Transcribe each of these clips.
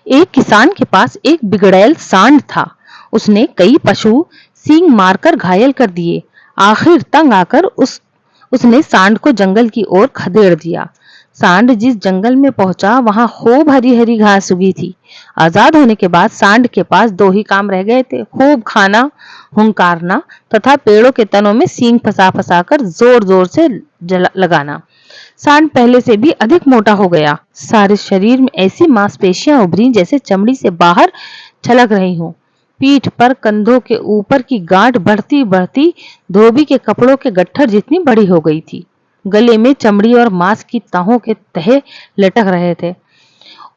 एक किसान के पास एक बिगड़ैल सांड था। उसने कई पशु सींग मारकर घायल कर दिए। आखिर तंग आकर उसने सांड को जंगल की ओर खदेड़ दिया। सांड जिस जंगल में पहुंचा वहां खूब हरी हरी घास उगी थी। आजाद होने के बाद सांड के पास दो ही काम रह गए थे, खूब खाना, हुंकारना तथा पेड़ों के तनों में सींग फंसा फंसा कर जोर जोर से लगाना। सांड पहले से भी अधिक मोटा हो गया। सारे शरीर में ऐसी मांसपेशियां उभरी जैसे चमड़ी से बाहर छलक रही हों। पीठ पर कंधों के ऊपर की गांठ बढ़ती बढ़ती धोबी के कपड़ों के गट्ठर जितनी बड़ी हो गई थी। गले में चमड़ी और मांस की तहों के तहे लटक रहे थे।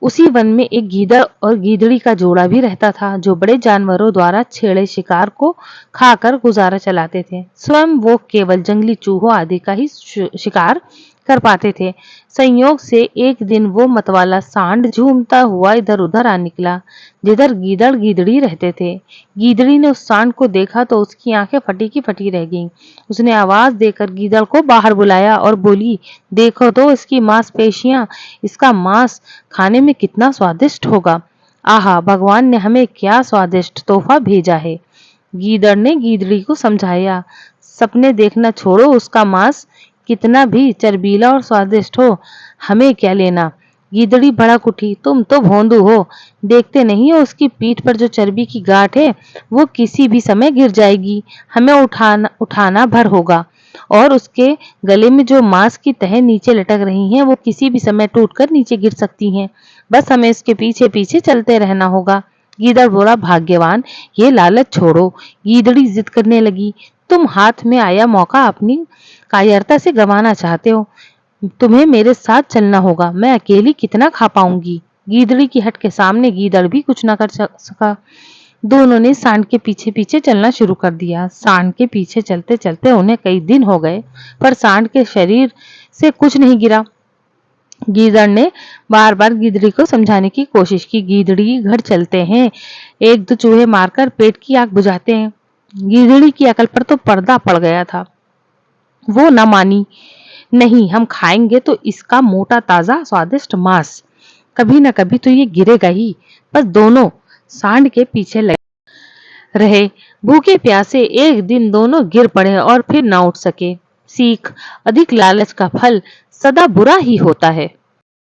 उसी वन में एक गीदड़ और गीदड़ी का जोड़ा भी रहता था, जो बड़े जानवरों द्वारा छेड़े शिकार को खाकर गुजारा चलाते थे। स्वयं वो केवल जंगली चूहों आदि का ही शिकार कर पाते थे। संयोग से एक दिन वो मतवाला सांड झूमता हुआ इधर उधर आ निकला, जिधर गीदड़ गीदड़ी रहते थे। गीदड़ी ने उस सांड को देखा तो उसकी आंखें फटी की फटी रह गईं। उसने आवाज देकर गीदड़ को बाहर बुलाया और बोली, देखो तो इसकी मांसपेशियां, इसका मांस खाने में कितना स्वादिष्ट होगा। आहा, भगवान ने हमें क्या स्वादिष्ट तोहफा भेजा है। गीदड़ ने गीदड़ी को समझाया, सपने देखना छोड़ो, उसका मांस कितना भी चर्बीला और स्वादिष्ट हो, हमें क्या लेना। गीदड़ी भड़क उठी, तुम तो भोंदू हो, देखते नहीं हो उसकी पीठ पर जो चर्बी की गांठ है वो किसी भी समय गिर जाएगी, हमें उठाना भर होगा। और उसके गले में जो मांस की तह नीचे लटक रही हैं वो किसी भी समय टूटकर नीचे गिर सकती हैं। बस हमें इसके पीछे पीछे चलते रहना होगा। गीदड़ बोला, भाग्यवान, ये लालच छोड़ो। गीदड़ी जिद करने लगी, तुम हाथ में आया मौका अपनी कायरता से गंवाना चाहते हो, तुम्हें मेरे साथ चलना होगा, मैं अकेली कितना खा पाऊंगी। गीदड़ी की हट के सामने गीदड़ भी कुछ न कर सका। दोनों ने सांड के पीछे पीछे चलना शुरू कर दिया। सांड के पीछे चलते चलते उन्हें कई दिन हो गए, पर सांड के शरीर से कुछ नहीं गिरा। गीदड़ ने बार बार गीदड़ी को समझाने की कोशिश की, गीदड़ी घर चलते हैं, एक दो चूहे मारकर पेट की आग बुझाते हैं। गीदड़ी की अकल पर तो पर्दा पड़ गया था। वो न मानी, नहीं, हम खाएंगे तो इसका मोटा ताजा स्वादिष्ट मांस, कभी न कभी तो ये गिरेगा ही। बस दोनों सांड के पीछे लगे रहे। भूखे प्यासे एक दिन दोनों गिर पड़े और फिर न उठ सके। सीख, अधिक लालच का फल सदा बुरा ही होता है।